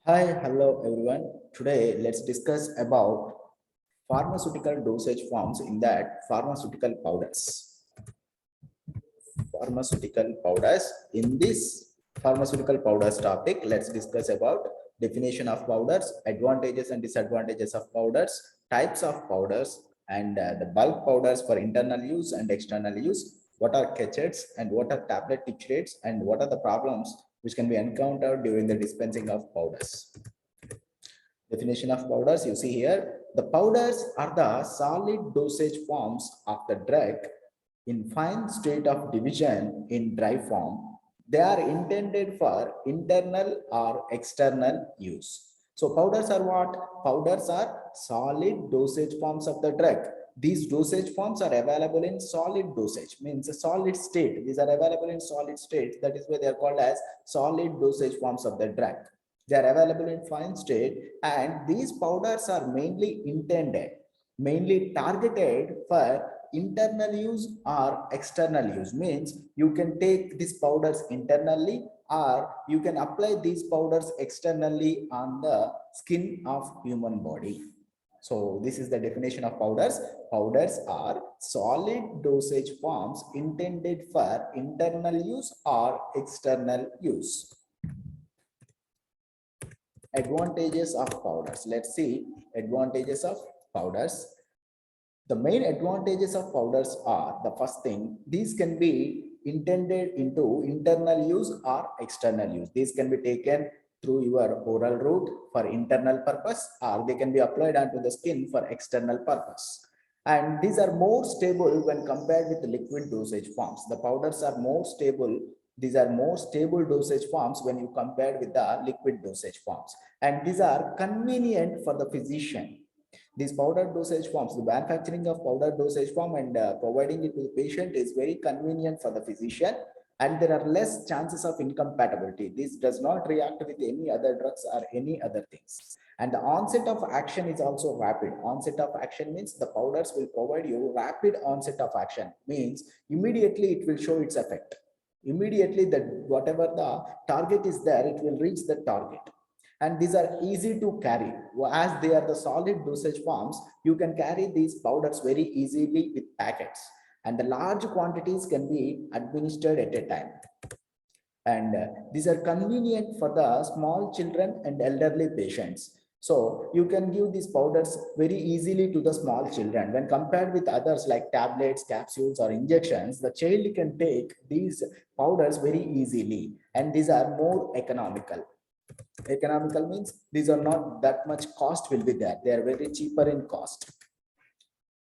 Hi, hello everyone. Today let's discuss about pharmaceutical dosage forms in that pharmaceutical powders. Pharmaceutical powders. In this pharmaceutical powders topic, let's discuss about definition of powders, advantages and disadvantages of powders, types of powders, and the bulk powders for internal use and external use. What are catechets and what are tablet titrates and what are the problems which can be encountered during the dispensing of powders. Definition of powders, you see here, the powders are the solid dosage forms of the drug in fine state of division in dry form. They are intended for internal or external use. So powders are what? Powders are solid dosage forms of the drug. These dosage forms are available in solid dosage, means a solid state. These are available in solid state. That is why they are called as solid dosage forms of the drug. They are available in fine state, and these powders are mainly targeted for internal use or external use. Means you can take these powders internally or you can apply these powders externally on the skin of human body. So this is the definition of powders. Powders are solid dosage forms intended for internal use or external use. Advantages of powders. Let's see advantages of powders. The main advantages of powders are, the first thing, these can be intended into internal use or external use. These can be taken through your oral route for internal purpose, or they can be applied onto the skin for external purpose. And these are more stable when compared with the liquid dosage forms. The powders are more stable. These are more stable dosage forms when you compare with the liquid dosage forms. And these are convenient for the physician. These powder dosage forms, the manufacturing of powder dosage form and providing it to the patient is very convenient for the physician, and there are less chances of incompatibility. This does not react with any other drugs or any other things. And the onset of action is also rapid. Onset of action means the powders will provide you rapid onset of action, means immediately it will show its effect. Immediately that whatever the target is there, it will reach the target. And these are easy to carry. As they are the solid dosage forms, you can carry these powders very easily with packets, and the large quantities can be administered at a time. And these are convenient for the small children and elderly patients. So you can give these powders very easily to the small children. When compared with others like tablets, capsules, or injections, the child can take these powders very easily, and these are more economical. Economical means these are not that much cost will be there. They are very cheaper in cost.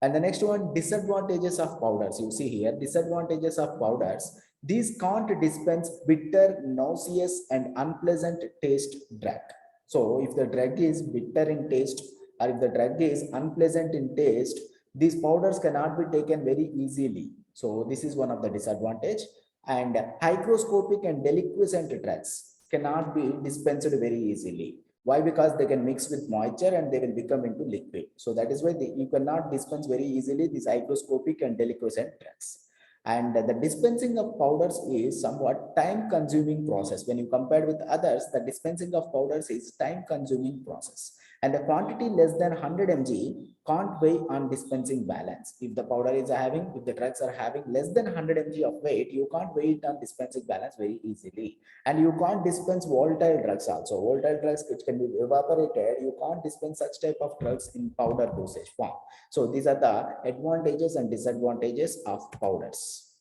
And the next one, disadvantages of powders. You see here, disadvantages of powders. These can't dispense bitter, nauseous, and unpleasant taste drug. So if the drug is bitter in taste or if the drug is unpleasant in taste, these powders cannot be taken very easily. So this is one of the disadvantage. And hygroscopic and deliquescent drugs cannot be dispensed very easily. Why? Because they can mix with moisture and they will become into liquid. So that is why you cannot dispense very easily these hygroscopic and deliquescent drugs. And the dispensing of powders is somewhat time consuming process. When you compare with others, the dispensing of powders is time consuming process. And the quantity less than 100 mg can't weigh on dispensing balance. If the powder is having, if the drugs are having less than 100 mg of weight, you can't weigh it on dispensing balance very easily. And you can't dispense volatile drugs also. Volatile drugs which can be evaporated, you can't dispense such type of drugs in powder dosage form. So these are the advantages and disadvantages of powders.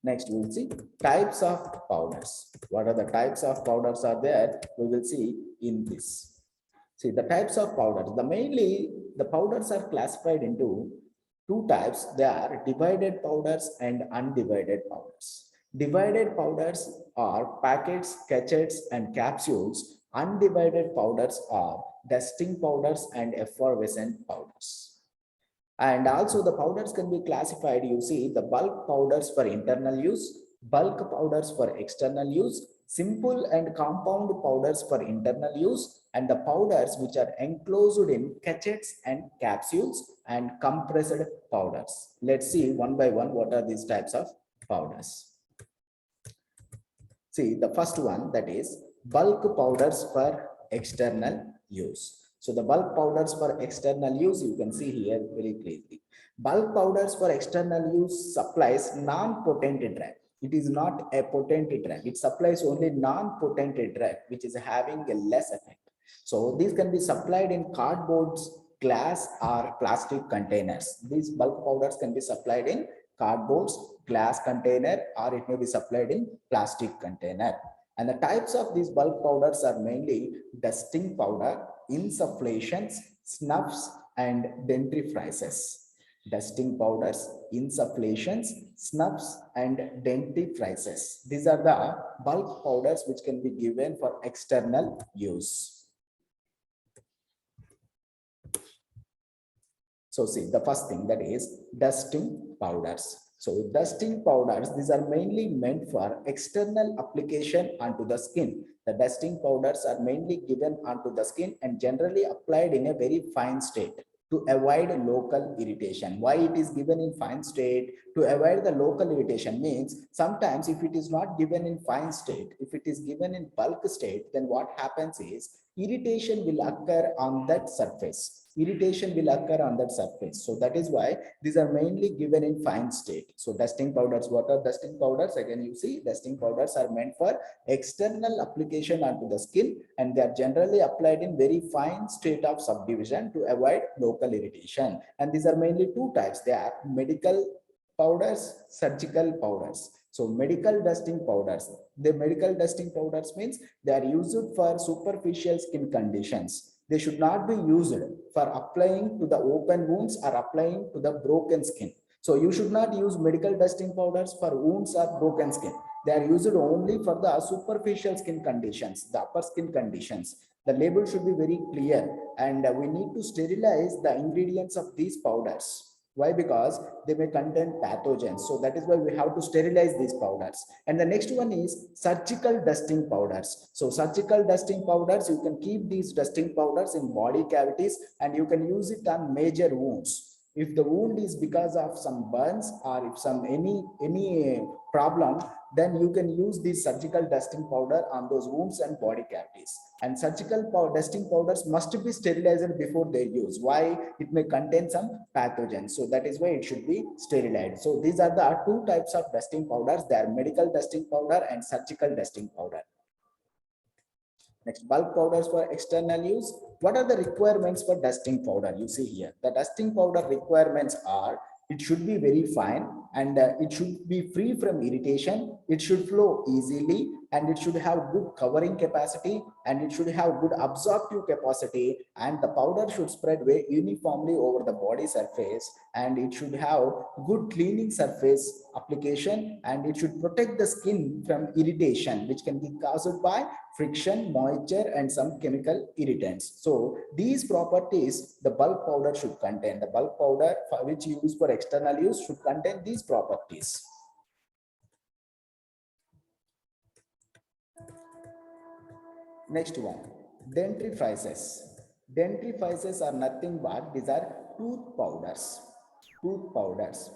Next, we will see types of powders. What are the types of powders are there? We will see in this. See the types of powders. Mainly the powders are classified into two types. They are divided powders and undivided powders. Divided powders are packets, catechets, and capsules. Undivided powders are dusting powders and effervescent powders. And also the powders can be classified. You see the bulk powders for internal use, bulk powders for external use, simple and compound powders for internal use, and the powders which are enclosed in catechets and capsules, and compressed powders. Let's see one by one what are these types of powders. See the first one, that is bulk powders for external use. So the bulk powders for external use, you can see here very clearly. Bulk powders for external use supplies non-potent drug. It is not a potent drug. It supplies only non-potent drug, which is having a less effect. So these can be supplied in cardboards, glass, or plastic containers. These bulk powders can be supplied in cardboards, glass container, or it may be supplied in plastic container. And the types of these bulk powders are mainly dusting powder, insufflations, snuffs, and dentifrices. Dusting powders, insufflations, snuffs, and dentifrices. These are the bulk powders which can be given for external use. So see, the first thing, that is dusting powders. So dusting powders, these are mainly meant for external application onto the skin. The dusting powders are mainly given onto the skin and generally applied in a very fine state to avoid local irritation. Why it is given in fine state? To avoid the local irritation means sometimes if it is not given in fine state, if it is given in bulk state, then what happens is irritation will occur on that surface. Irritation will occur on that surface. So that is why these are mainly given in fine state. So dusting powders, what are dusting powders? Again, you see dusting powders are meant for external application onto the skin, and they are generally applied in very fine state of subdivision to avoid local irritation. And these are mainly two types. They are medical powders, surgical powders. So medical dusting powders. The medical dusting powders means they are used for superficial skin conditions. They should not be used for applying to the open wounds or applying to the broken skin. So you should not use medical dusting powders for wounds or broken skin. They are used only for the superficial skin conditions, the upper skin conditions. The label should be very clear, and we need to sterilize the ingredients of these powders. Why? Because they may contain pathogens. So that is why we have to sterilize these powders. And the next one is surgical dusting powders. So surgical dusting powders, you can keep these dusting powders in body cavities and you can use it on major wounds. If the wound is because of some burns or if some any problem, then you can use this surgical dusting powder on those wounds and body cavities. And surgical dusting powders must be sterilized before their use. Why? It may contain some pathogens. So that is why it should be sterilized. So these are the two types of dusting powders. They are medical dusting powder and surgical dusting powder. Next, bulk powders for external use. What are the requirements for dusting powder? You see here, the dusting powder requirements are, it should be very fine and it should be free from irritation. It should flow easily and it should have good covering capacity and it should have good absorptive capacity, and the powder should spread very uniformly over the body surface, and it should have good cleaning surface application, and it should protect the skin from irritation which can be caused by friction, moisture, and some chemical irritants. So these properties the bulk powder should contain. The bulk powder for which you use for external use should contain these properties. Next one, dentifrices. Dentifrices are nothing but these are tooth powders. Tooth powders.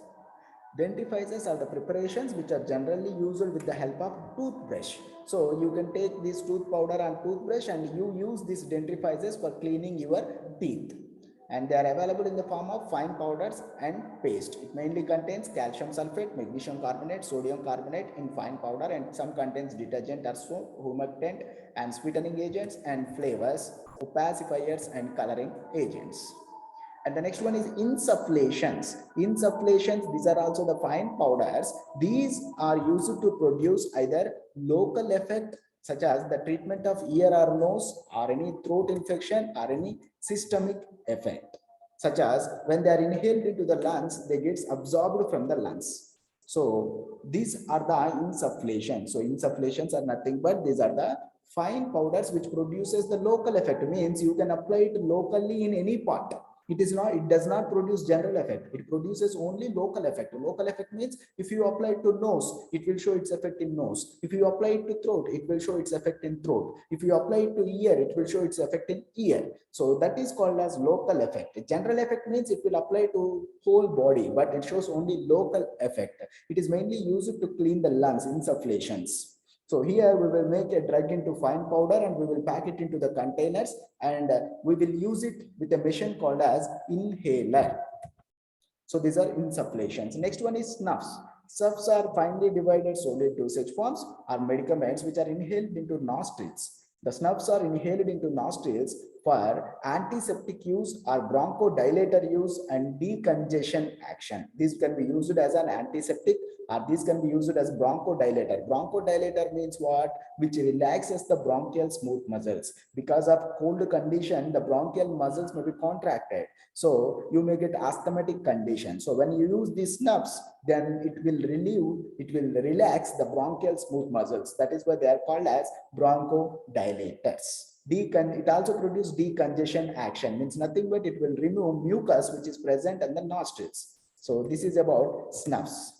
Dentifrices are the preparations which are generally used with the help of toothbrush. So you can take this tooth powder and toothbrush and you use these dentifrices for cleaning your teeth. And they are available in the form of fine powders and paste. It mainly contains calcium sulfate, magnesium carbonate, sodium carbonate in fine powder, and some contains detergent or soap, humectant, and sweetening agents and flavors, opacifiers, and coloring agents. And the next one is insufflations. Insufflations, these are also the fine powders. These are used to produce either local effect such as the treatment of ear or nose or any throat infection or any systemic effect, such as when they are inhaled into the lungs, they get absorbed from the lungs. So these are the insufflations. So insufflations are nothing but these are the fine powders which produces the local effect. Means you can apply it locally in any part. It does not produce general effect. It produces only local effect. Local effect means if you apply it to nose, it will show its effect in nose. If you apply it to throat, it will show its effect in throat. If you apply it to ear, it will show its effect in ear. So that is called as local effect. General effect means it will apply to whole body, but it shows only local effect. It is mainly used to clean the lungs, insufflations. So here we will make a drug into fine powder and we will pack it into the containers, and we will use it with a machine called as inhaler. So these are insufflations. Next one is snuffs. Snuffs are finely divided solid dosage forms or medicaments which are inhaled into nostrils. The snuffs are inhaled into nostrils for antiseptic use or bronchodilator use and decongestion action. These can be used as an antiseptic or these can be used as bronchodilator. Bronchodilator means what? Which relaxes the bronchial smooth muscles. Because of cold condition, the bronchial muscles may be contracted. So you may get asthmatic condition. So when you use these snuffs, then it will relax the bronchial smooth muscles. That is why they are called as bronchodilators. It also produces decongestion action, means nothing but it will remove mucus which is present in the nostrils. So this is about snuffs.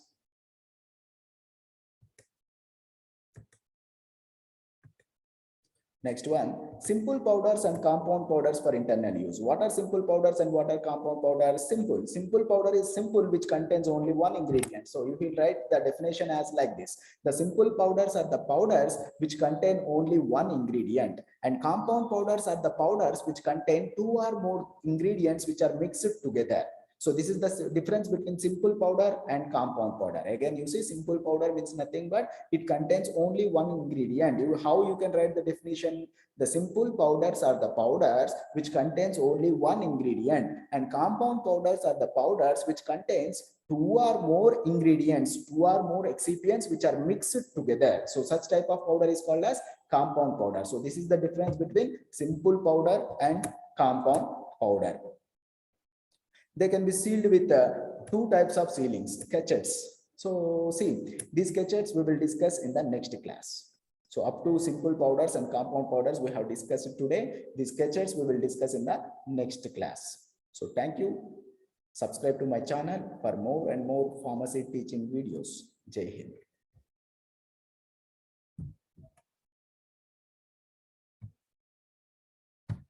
Next one, simple powders and compound powders for internal use. What are simple powders and what are compound powders? Simple. Simple powder is simple, which contains only one ingredient. So you will write the definition as like this. The simple powders are the powders which contain only one ingredient, and compound powders are the powders which contain two or more ingredients which are mixed together. So this is the difference between simple powder and compound powder. Again, you see simple powder means nothing but it contains only one ingredient. How you can write the definition? The simple powders are the powders which contains only one ingredient, and compound powders are the powders which contains two or more ingredients, two or more excipients which are mixed together. So such type of powder is called as compound powder. So this is the difference between simple powder and compound powder. They can be sealed with two types of sealings, sketchets. So see, these sketchets we will discuss in the next class. So up to simple powders and compound powders we have discussed today. These sketchets we will discuss in the next class. So thank you. Subscribe to my channel for more and more pharmacy teaching videos. Jai Hind.